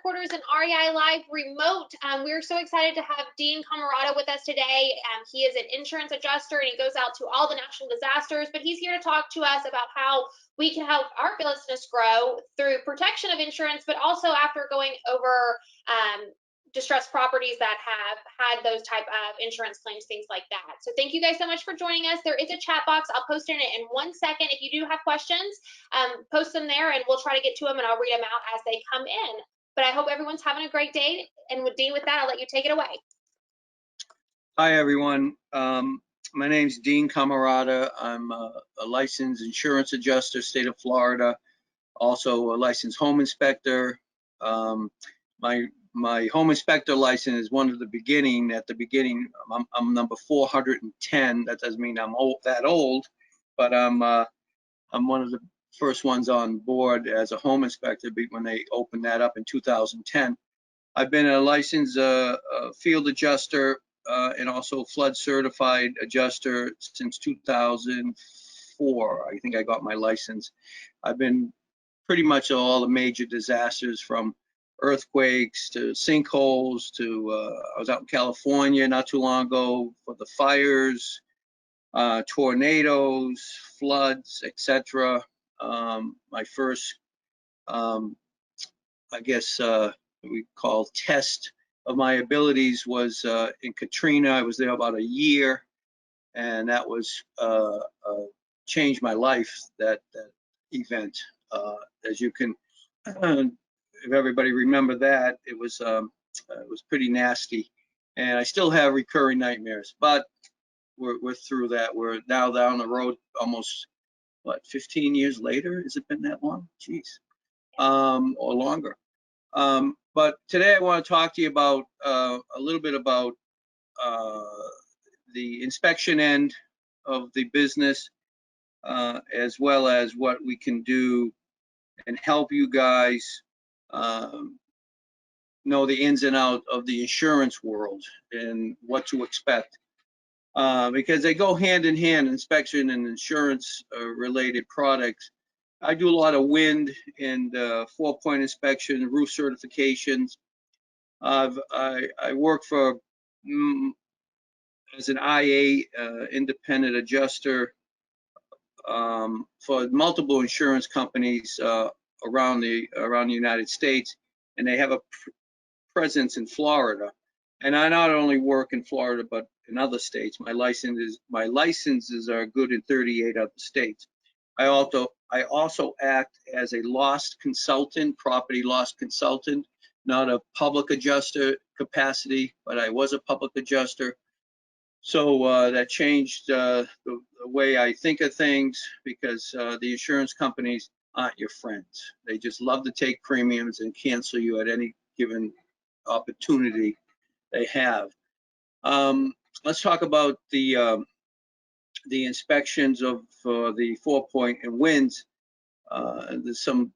headquarters in REI Live remote. We're so excited to have Dean Cammarta with us today. He is an insurance adjuster and he goes out to all the natural disasters, but he's here to talk to us about how we can help our business grow through protection of insurance, but also after going over distressed properties that have had those type of insurance claims, things like that. So thank you guys so much for joining us. There is a chat box. I'll post in it in 1 second. If you do have questions, post them there and we'll try to get to them and I'll read them out as they come in. But I hope everyone's having a great day. And with Dean, with that, I'll let you take it away. Hi, everyone. My name's Dean Cammarta. I'm a licensed insurance adjuster, state of Florida, also a licensed home inspector. My home inspector license is one of the beginning. At the beginning, I'm number 410. That doesn't mean I'm that old, but I'm one of the first ones on board as a home inspector when they opened that up in 2010. I've been a licensed field adjuster and also flood certified adjuster since 2004. I think I got my license. I've been pretty much all the major disasters, from earthquakes to sinkholes to I was out in California not too long ago for the fires, tornadoes, floods, etc. My first I guess we call test of my abilities was in Katrina. I was there about a year, and that was changed my life, that event. As you can if everybody remember that, it was pretty nasty, and I still have recurring nightmares, but we're through that. We're now down the road almost, what, 15 years later? Has it been that long? Jeez. Or longer. But today I want to talk to you about a little bit about the inspection end of the business, as well as what we can do and help you guys know the ins and outs of the insurance world and what to expect, because they go hand in hand, inspection and insurance related products. I do a lot of wind and 4-point inspection, roof certifications. I work for as an IA independent adjuster for multiple insurance companies around the United States, and they have a presence in Florida. And I not only work in Florida but in other states. My licenses are good in 38 other states. I also act as a loss consultant, property loss consultant, not a public adjuster capacity, but I was a public adjuster. So that changed the way I think of things, because the insurance companies aren't your friends. They just love to take premiums and cancel you at any given opportunity they have. Let's talk about the inspections of the 4-point and winds. There's some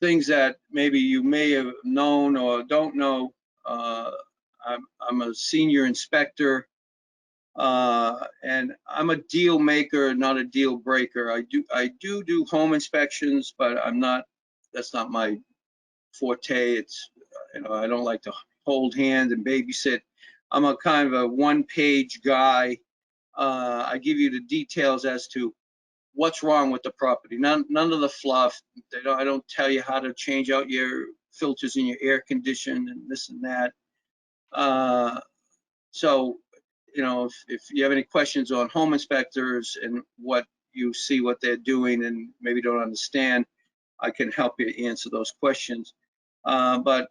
things that maybe you may have known or don't know. I'm a senior inspector, and I'm a deal maker, not a deal breaker. I do home inspections, but that's not my forte. It's, I don't like to hold hands and babysit. I'm a kind of a one-page guy. I give you the details as to what's wrong with the property. None of the fluff. I don't tell you how to change out your filters in your air condition and this and that. So, if you have any questions on home inspectors and what you see what they're doing and maybe don't understand, I can help you answer those questions. But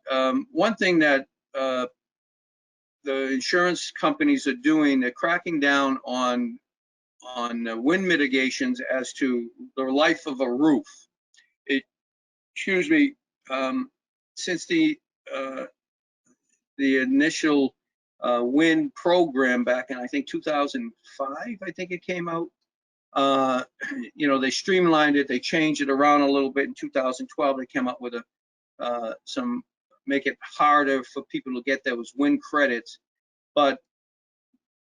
one thing that the insurance companies are doing, they're cracking down on wind mitigations as to the life of a roof. Since the initial wind program back in, I think, 2005, I think it came out. They streamlined it, they changed it around a little bit. In 2012, they came up with make it harder for people to get those wind credits. But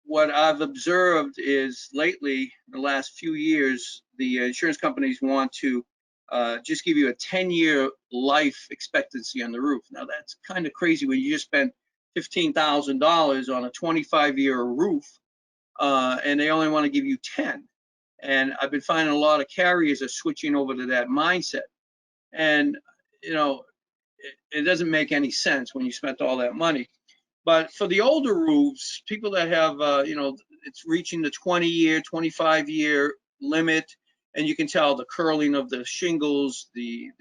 what I've observed is lately, in the last few years, the insurance companies want to just give you a 10-year life expectancy on the roof. Now that's kind of crazy when you just spent $15,000 on a 25-year roof, and they only want to give you 10. And I've been finding a lot of carriers are switching over to that mindset. And, you know, it doesn't make any sense when you spent all that money. But for the older roofs, people that have, you know, it's reaching the 20-year, 25-year limit, and you can tell the curling of the shingles, the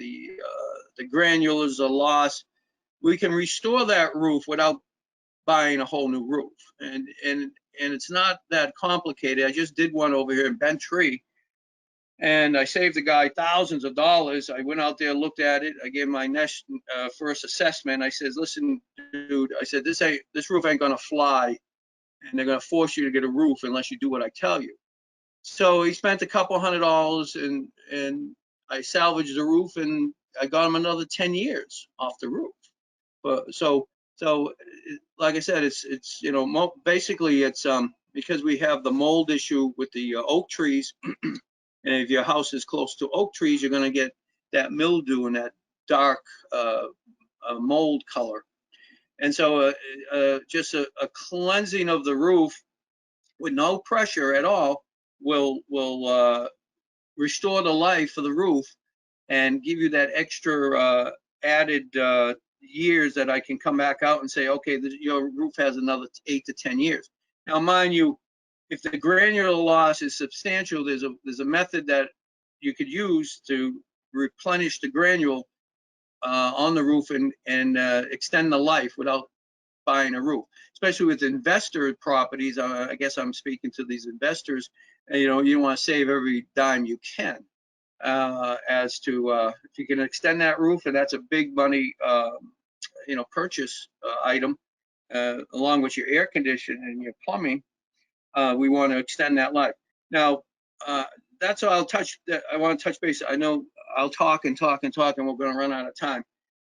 granulars are lost. We can restore that roof without buying a whole new roof, and it's not that complicated. I just did one over here in Bent Tree, and I saved the guy thousands of dollars. I went out there, looked at it. I gave my first assessment. I said, "Listen, dude," I said, "this roof ain't gonna fly, and they're gonna force you to get a roof unless you do what I tell you." So he spent a couple $100, and I salvaged the roof, and I got him another 10 years off the roof. But so like I said, it's you know, basically it's because we have the mold issue with the oak trees, and if your house is close to oak trees, you're going to get that mildew and that dark mold color. And so just a cleansing of the roof with no pressure at all will restore the life of the roof and give you that extra added years that I can come back out and say, okay, your roof has another 8 to 10 years. Now, mind you, if the granular loss is substantial, there's a method that you could use to replenish the granule on the roof and extend the life without buying a roof, especially with investor properties. I guess I'm speaking to these investors. You know, you want to save every dime you can. As to if you can extend that roof, and that's a big money, you know, purchase item, along with your air conditioning and your plumbing. We want to extend that life. Now, that's all I'll touch. I want to touch base. I know I'll talk and talk and talk, and we're going to run out of time.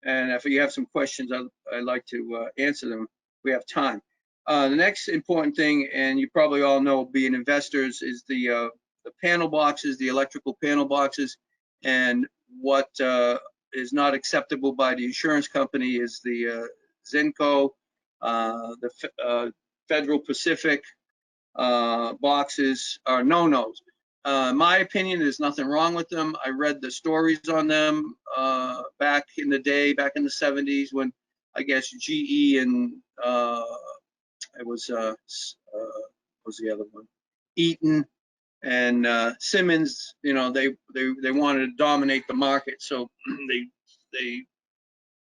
And if you have some questions, I'd like to answer them. We have time. The next important thing, and you probably all know, being investors, is the panel boxes, the electrical panel boxes, and what is not acceptable by the insurance company is the sinkhole, the Federal Pacific boxes are no-nos. My opinion, there's nothing wrong with them. I read the stories on them back in the day, back in the 70s, when I guess GE and it was what was the other one? Eaton and Simmons, you know, they wanted to dominate the market, so they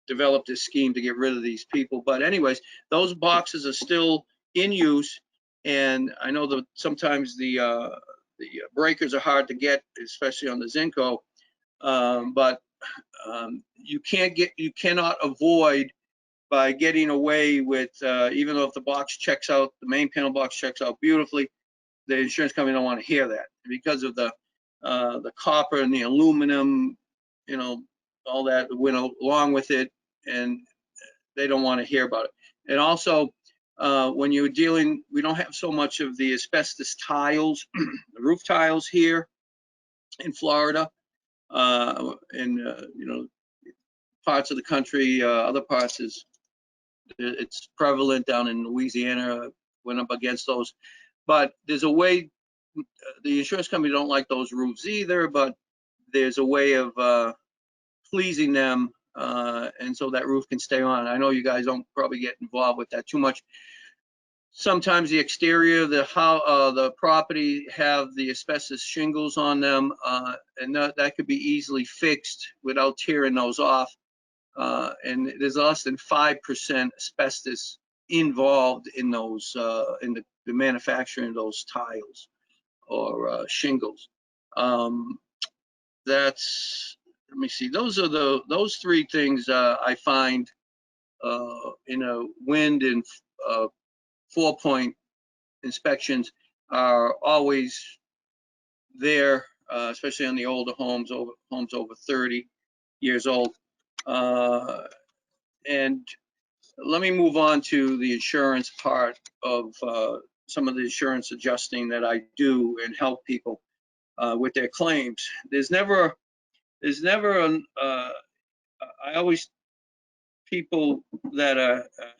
developed this scheme to get rid of these people. But anyways, those boxes are still in use, and I know that sometimes the breakers are hard to get, especially on the Zinco, but you cannot avoid by getting away with, even though if the box checks out, the main panel box checks out beautifully, the insurance company don't want to hear that because of the copper and the aluminum, you know, all that went along with it, and they don't want to hear about it. And also, when you're dealing, we don't have so much of the asbestos tiles, the roof tiles here in Florida, and you know, parts of the country, other parts it's prevalent down in Louisiana. Went up against those, but there's a way. The insurance company don't like those roofs either, but there's a way of pleasing them, and so that roof can stay on. I know you guys don't probably get involved with that too much. Sometimes the exterior, the property have the asbestos shingles on them, and that could be easily fixed without tearing those off. And there's less than 5% asbestos involved in those, in the manufacturing of those tiles or shingles. That's, let me see, those three things I find in a wind and 4-point inspections are always there, especially on the older homes over 30 years old. And let me move on to the insurance part of some of the insurance adjusting that I do and help people with their claims. There's never there's never I always, people that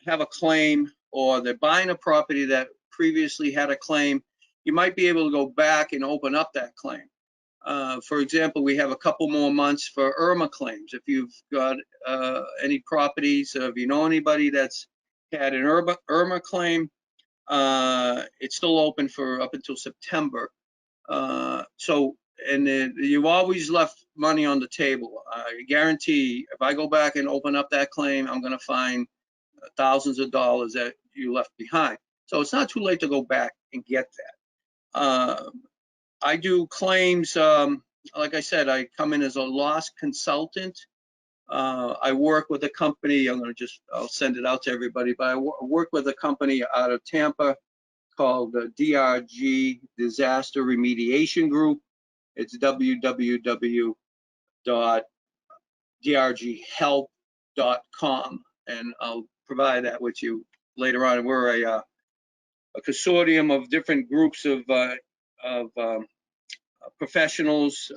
have a claim, or they're buying a property that previously had a claim, you might be able to go back and open up that claim. For example, we have a couple more months for Irma claims. If you've got any properties, if you know anybody that's had an Irma claim, it's still open for up until September. And you've always left money on the table. I guarantee if I go back and open up that claim, I'm going to find thousands of dollars that you left behind. So it's not too late to go back and get that. I do claims, like I said, I come in as a loss consultant. I work with a company, I'll send it out to everybody, but I work with a company out of Tampa called DRG Disaster Remediation Group. It's www.drghelp.com, and I'll provide that with you later on. We're a consortium of different groups of professionals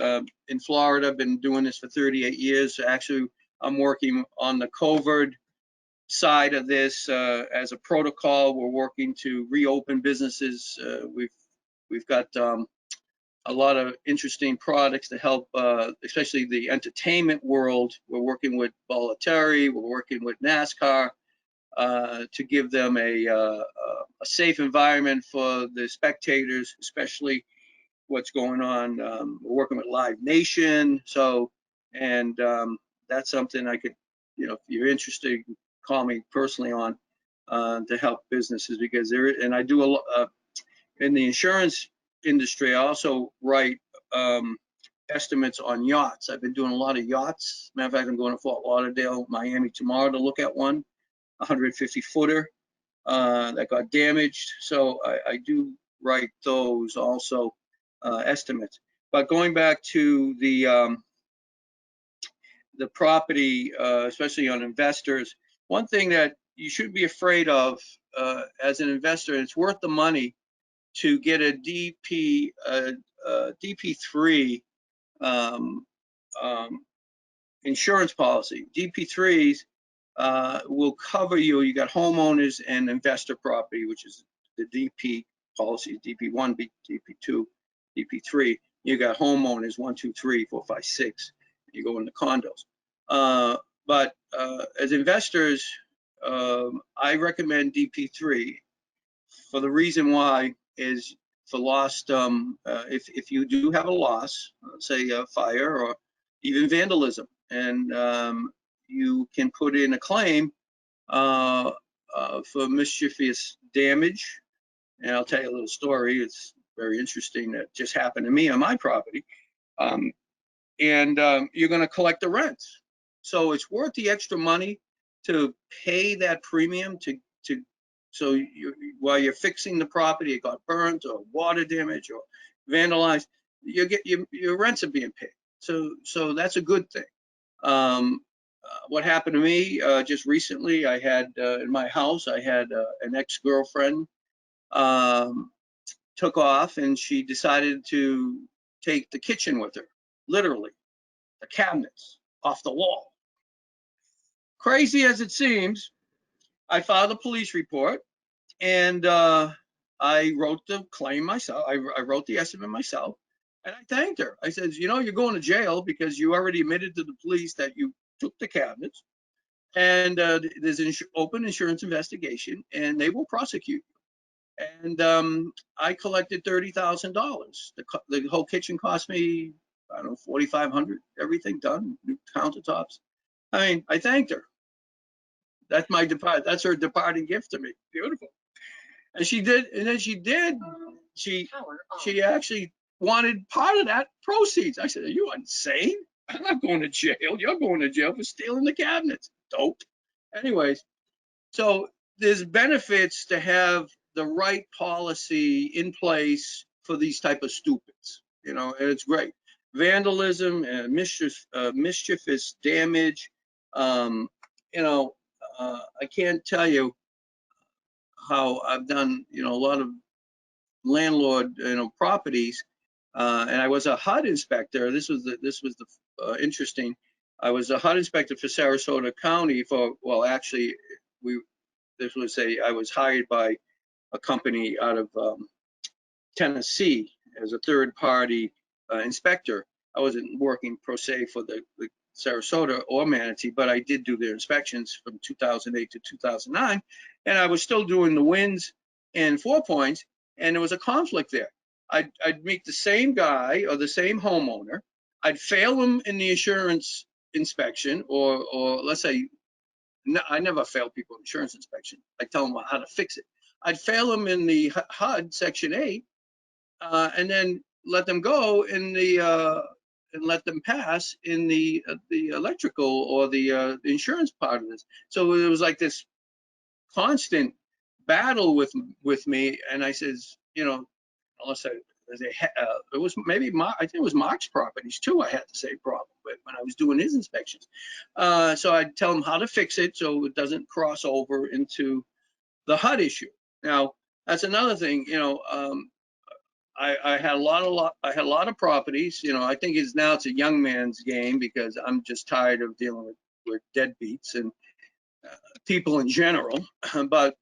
in Florida. I've been doing this for 38 years. Actually, I'm working on the COVID side of this as a protocol. We're working to reopen businesses. We've got a lot of interesting products to help, especially the entertainment world. We're working with Bolletary, we're working with NASCAR to give them a safe environment for the spectators, especially what's going on. We're working with Live Nation, and that's something I could, if you're interested, you can call me personally on to help businesses, because and I do a lot in the insurance industry. I also write estimates on yachts. I've been doing a lot of yachts. Matter of fact, I'm going to Fort Lauderdale, Miami tomorrow to look at one, 150 footer that got damaged. So I do write those also, estimates. But going back to the property, especially on investors, one thing that you shouldn't be afraid of as an investor, and it's worth the money, to get a DP3 insurance policy. DP3s will cover you. You got homeowners and investor property, which is the DP policies, DP1, DP2, DP3. You got homeowners 1, 2, 3, 4, 5, 6. You go into condos. But as investors, I recommend DP3 for the reason why is for lost, if you do have a loss, let's say a fire or even vandalism, and you can put in a claim for mischievous damage. And I'll tell you a little story. It's very interesting that just happened to me on my property. You're going to collect the rent. So it's worth the extra money to pay that premium so while you're fixing the property, it got burnt or water damage or vandalized, your rents are being paid. So that's a good thing. What happened to me just recently, I had in my house, I had an ex-girlfriend took off, and she decided to take the kitchen with her, literally, the cabinets off the wall. Crazy as it seems, I filed a police report, and I wrote the claim myself. I wrote the estimate myself, and I thanked her. I said, you're going to jail because you already admitted to the police that you took the cabinets, and there's an open insurance investigation, and they will prosecute you. And I collected $30,000. The whole kitchen cost me, I don't know, $4,500, everything done, new countertops. I mean, I thanked her. That's her departing gift to me. Beautiful. And she did, and then she actually wanted part of that proceeds. I said, are you insane? I'm not going to jail. You're going to jail for stealing the cabinets. Dope. Anyways, so there's benefits to have the right policy in place for these type of stupids, and it's great. Vandalism and mischievous damage. I can't tell you how I've done, a lot of landlord, properties, and I was a HUD inspector. This was the interesting. I was a HUD inspector for Sarasota County for, well, actually, I was hired by a company out of Tennessee as a third-party inspector. I wasn't working per se for the Sarasota or Manatee, but I did do their inspections from 2008 to 2009, and I was still doing the winds and 4 points, and there was a conflict there. I'd meet the same guy or the same homeowner. I'd fail him in the insurance inspection, or let's say, no, I never fail people in insurance inspection. I tell them how to fix it. I'd fail them in the HUD Section 8, and then let them go in the and let them pass in the electrical or the insurance part of this. So it was like this constant battle with me, and I says, you know, unless it was maybe I think it was Mark's properties too. I had the same problem with when I was doing his inspections. So I'd tell him how to fix it so it doesn't cross over into the HUD issue. Now that's another thing, you know. I had a lot of properties. You know, I think it's a young man's game because I'm just tired of dealing with deadbeats and people in general. But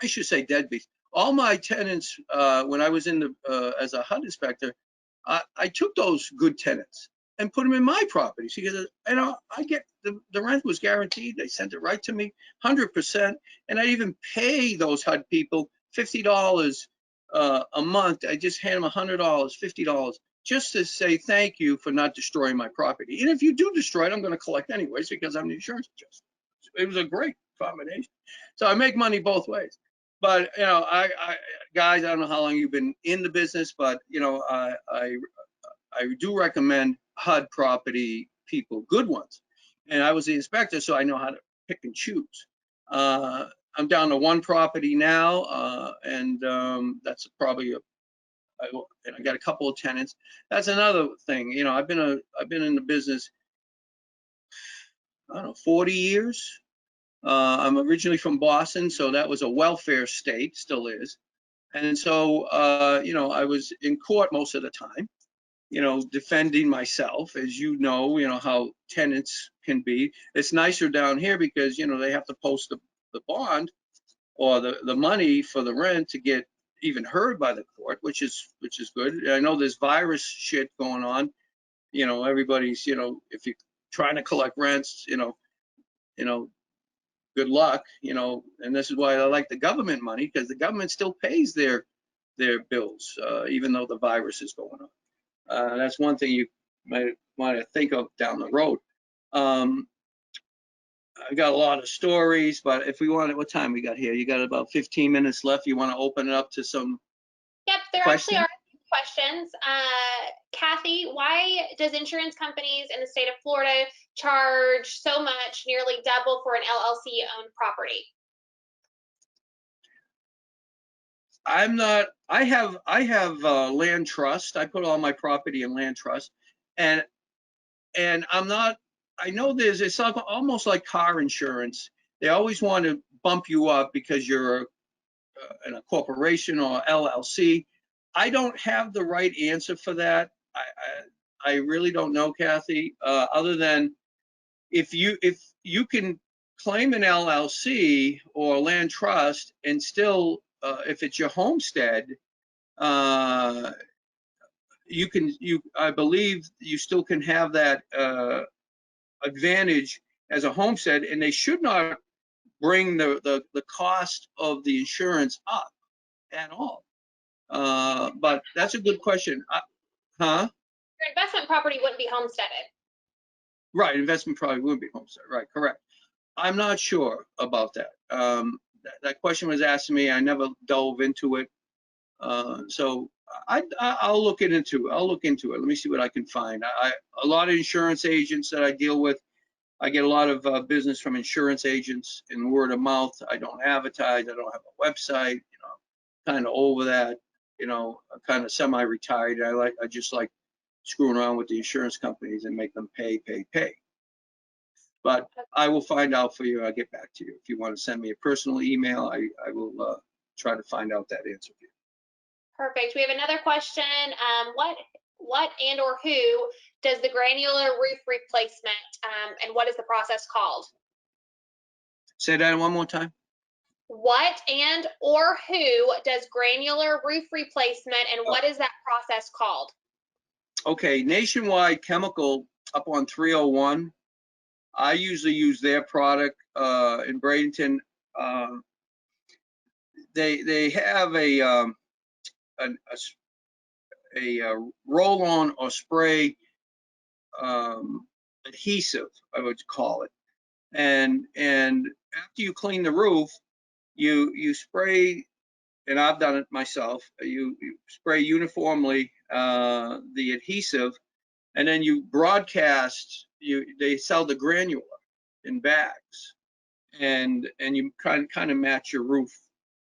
I should say deadbeats. All my tenants, when I was in the as a HUD inspector, I took those good tenants and put them in my properties because, you know, I get the rent was guaranteed. They sent it right to me, 100%, and I even pay those HUD people $50 a month. I just hand them $100, $50, just to say thank you for not destroying my property. And if you do destroy it, I'm going to collect anyways because I'm the insurance adjuster. It was a great combination. So I make money both ways. But you know, guys, I don't know how long you've been in the business, but you know, I do recommend HUD property people, good ones. And I was the inspector, so I know how to pick and choose. I'm down to one property now, and that's probably and I got a couple of tenants. That's another thing. You know, I've been in the business, I don't know, 40 years. I'm originally from Boston, so that was a welfare state, still is. And so, you know, I was in court most of the time, you know, defending myself. As you know how tenants can be. It's nicer down here because, you know, they have to post the bond or the money for the rent to get even heard by the court, which is good. I know there's virus shit going on. You know, everybody's, you know, if you're trying to collect rents, you know, good luck, you know, and this is why I like the government money, because the government still pays their bills, even though the virus is going on. That's one thing you might want to think of down the road. I got a lot of stories, but if we want it, what time we got here? You got about 15 minutes left. You want to open it up to some Yep, there questions? actually are a few questions. Kathy, why does insurance companies in the state of Florida charge so much, nearly double for an LLC-owned property? I have land trust. I put all my property in land trust, and I'm not, I know it's almost like car insurance. They always want to bump you up because you're in a corporation or LLC. I don't have the right answer for that. I really don't know, Kathy, other than if you can claim an LLC or land trust and still, if it's your homestead, I believe you still can have that advantage as a homestead, and they should not bring the cost of the insurance up at all. But that's a good question. Huh? Your investment property wouldn't be homesteaded. Right, investment probably would be homestead. Right, correct. I'm not sure about that. That question was asked to me. I never dove into it. So I'll look into it. Let me see what I can find. A lot of insurance agents that I deal with, I get a lot of business from insurance agents in word of mouth. I don't advertise. I don't have a website. You know, kind of over that. You know, I'm kind of semi-retired. I just like screwing around with the insurance companies and make them pay. But I will find out for you. I'll get back to you. If you want to send me a personal email, I will try to find out that answer for you. Perfect. We have another question. What What and or who does the granular roof replacement, and what is the process called? Say that one more time. What and or who does granular roof replacement, and Oh, what is that process called? okay, Nationwide Chemical up on 301. I usually use their product in Bradenton. They have a roll-on or spray adhesive, I would call it. And after you clean the roof, you spray, and I've done it myself. You spray uniformly the adhesive, and then you broadcast. They sell the granular in bags, and you kind of match your roof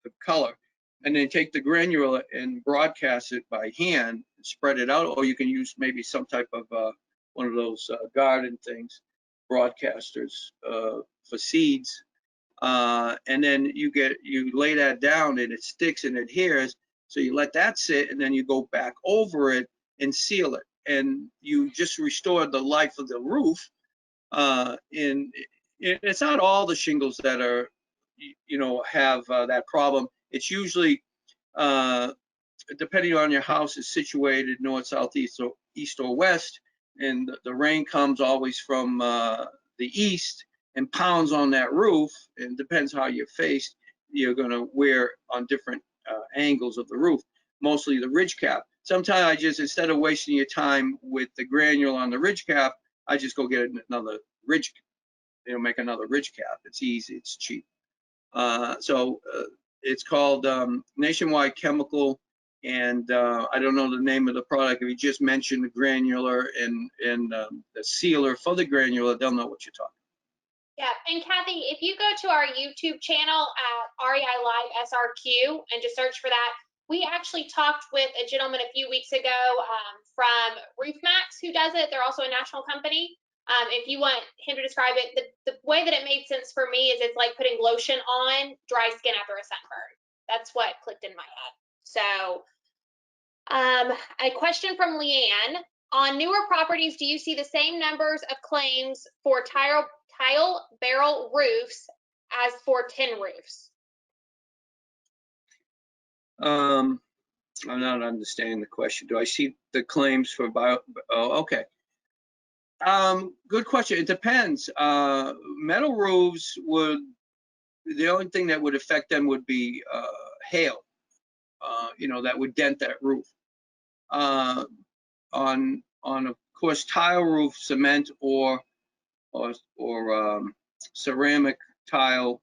the color, and then take the granular and broadcast it by hand, spread it out, or you can use maybe some type of one of those garden things, broadcasters for seeds, and then you lay that down and it sticks and adheres. So you let that sit, and then you go back over it and seal it, and you just restore the life of the roof. And it's not all the shingles that are, have that problem. It's usually, depending on your house is situated north, south, east or west, and the rain comes always from the east and pounds on that roof, and depends how you're faced, you're going to wear on different angles of the roof, mostly the ridge cap. Sometimes I just, instead of wasting your time with the granule on the ridge cap, I just go get another ridge, make another ridge cap. It's easy, it's cheap. So it's called Nationwide Chemical, and I don't know the name of the product. If you just mention the granular and the sealer for the granular, they'll know what you're talking Yeah, and Kathy, if you go to our YouTube channel at REI Live SRQ and just search for that, we actually talked with a gentleman a few weeks ago from Roof Max who does it. They're also a national company. If you want him to describe it, the way that it made sense for me is it's like putting lotion on dry skin after a sunburn. That's what clicked in my head. So, a question from Leanne. On newer properties, do you see the same numbers of claims for tile barrel roofs as for tin roofs? I'm not understanding the question. Do I see the claims for bio? Oh, okay. Good question. It depends. Metal roofs would, the only thing that would affect them would be hail. That would dent that roof. On of course tile roof, cement or ceramic tile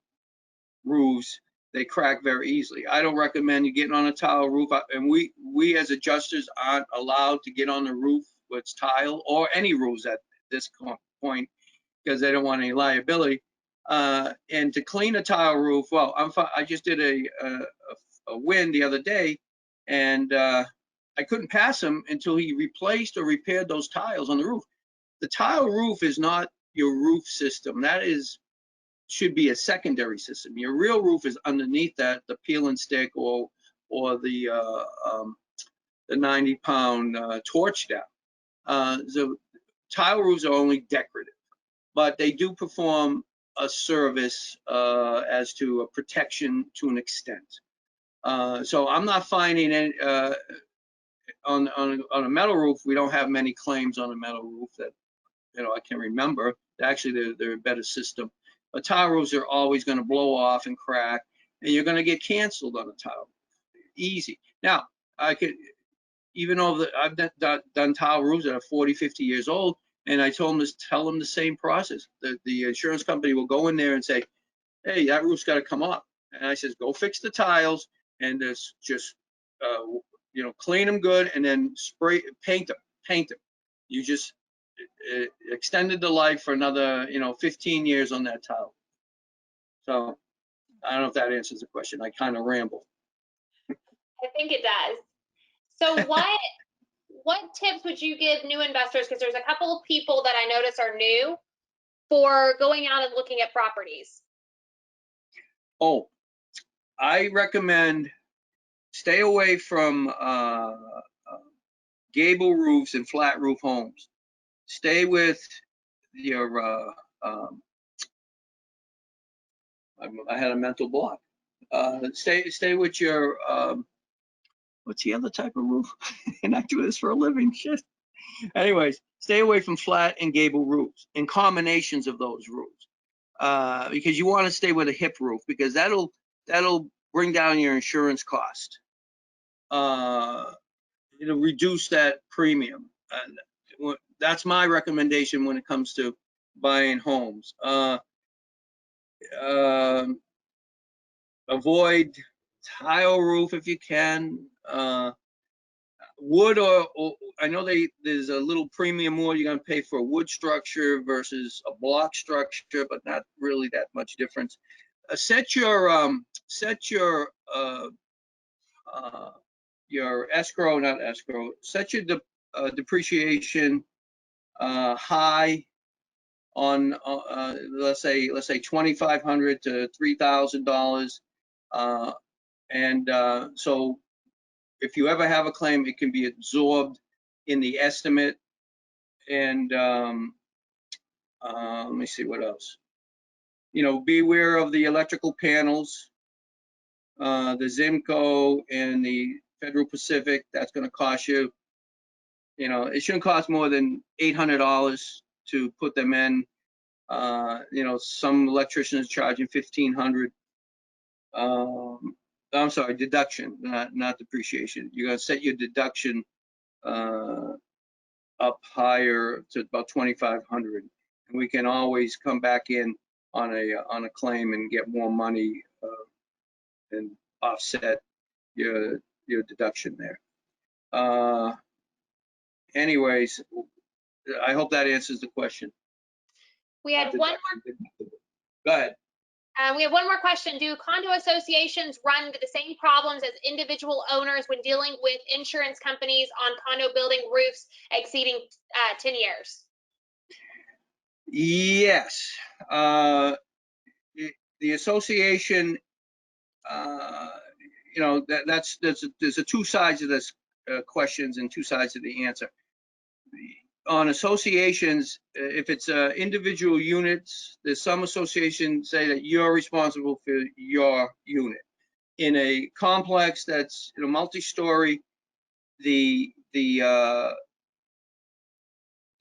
roofs, they crack very easily. I don't recommend you getting on a tile roof, and we as adjusters aren't allowed to get on the roof with tile or any roofs at this point, because they don't want any liability. And to clean a tile roof, well, I just did a win the other day, and I couldn't pass him until he replaced or repaired those tiles on the roof. The tile roof is not your roof system. That should be a secondary system. Your real roof is underneath that, the peel and stick or the 90-pound torch down. So tile roofs are only decorative, but they do perform a service as to a protection to an extent. So I'm not finding any, on a metal roof, we don't have many claims on a metal roof that I can remember. Actually, they're a better system. But tile roofs are always going to blow off and crack, and you're going to get canceled on a tile roof. Easy. Now, I could, even though I've done tile roofs that are 40, 50 years old, and I tell them the same process. The insurance company will go in there and say, hey, that roof's got to come up. And I says, go fix the tiles and just clean them good, and then paint them. You just extended the life for another 15 years on that tile. So I don't know if that answers the question. I kind of ramble. I think it does. So what tips would you give new investors, because there's a couple of people that I notice are new, for going out and looking at properties? Oh, I recommend stay away from gable roofs and flat roof homes. Stay with your, I had a mental block. Stay with your, what's the other type of roof? And I do this for a living, shit. Anyways, stay away from flat and gable roofs and combinations of those roofs. Because you want to stay with a hip roof, because that'll bring down your insurance cost. It'll reduce that premium. That's my recommendation when it comes to buying homes. Avoid tile roof if you can. Wood or I know there's a little premium more you're gonna pay for a wood structure versus a block structure, but not really that much difference. Set your escrow, not escrow. Set your depreciation high on let's say $2,500 to $3,000, and so if you ever have a claim, it can be absorbed in the estimate. And let me see what else. You know, beware of the electrical panels, the Zimco and the Federal Pacific. That's going to cost you. You know, it shouldn't cost more than $800 to put them in. You know, some electricians are charging $1,500. I'm sorry, deduction, not depreciation. You're going to set your deduction up higher to about $2,500, and we can always come back in on a claim and get more money and offset your deduction there. Anyways, I hope that answers the question. We had one more. Go ahead. We have one more question. Do condo associations run into the same problems as individual owners when dealing with insurance companies on condo building roofs exceeding 10 years? Yes. The association, you know, there's a two sides of this questions and two sides of the answer. On associations, if it's individual units, there's some associations say that you're responsible for your unit. In a complex that's, you know, multi-story, the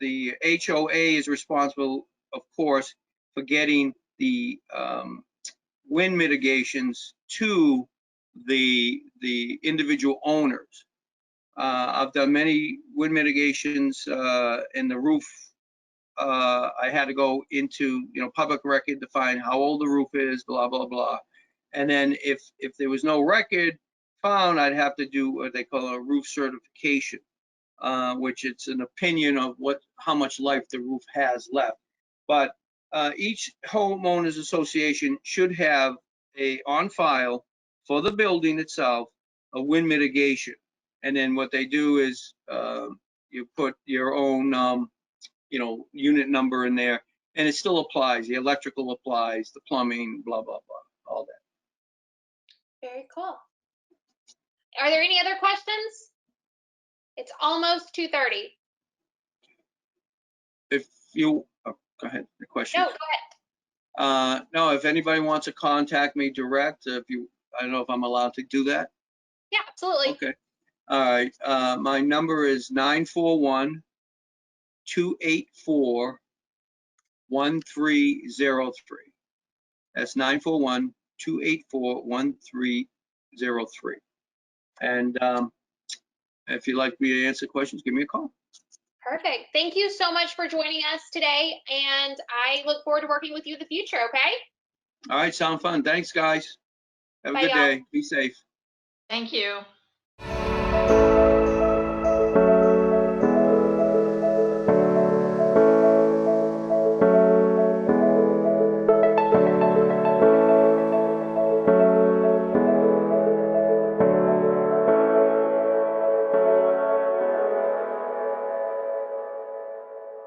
HOA is responsible, of course, for getting the wind mitigations to the individual owners. I've done many wind mitigations in the roof. I had to go into, you know, public record to find how old the roof is, blah, blah, blah. And then if there was no record found, I'd have to do what they call a roof certification, which it's an opinion of how much life the roof has left. But each homeowners association should have on file for the building itself a wind mitigation. And then what they do is you put your own, you know, unit number in there, and it still applies. The electrical applies, the plumbing, blah, blah, blah, all that. Very cool. Are there any other questions? It's almost 2:30. If you, oh, go ahead, the question. No, go ahead. No, if anybody wants to contact me direct, I don't know if I'm allowed to do that. Yeah, absolutely. Okay. All right. My number is 941-284-1303. That's 941-284-1303. And if you'd like me to answer questions, give me a call. Perfect. Thank you so much for joining us today, and I look forward to working with you in the future, okay? All right, sound fun. Thanks, guys. Have a Bye, good y'all. day. Be safe. Thank you.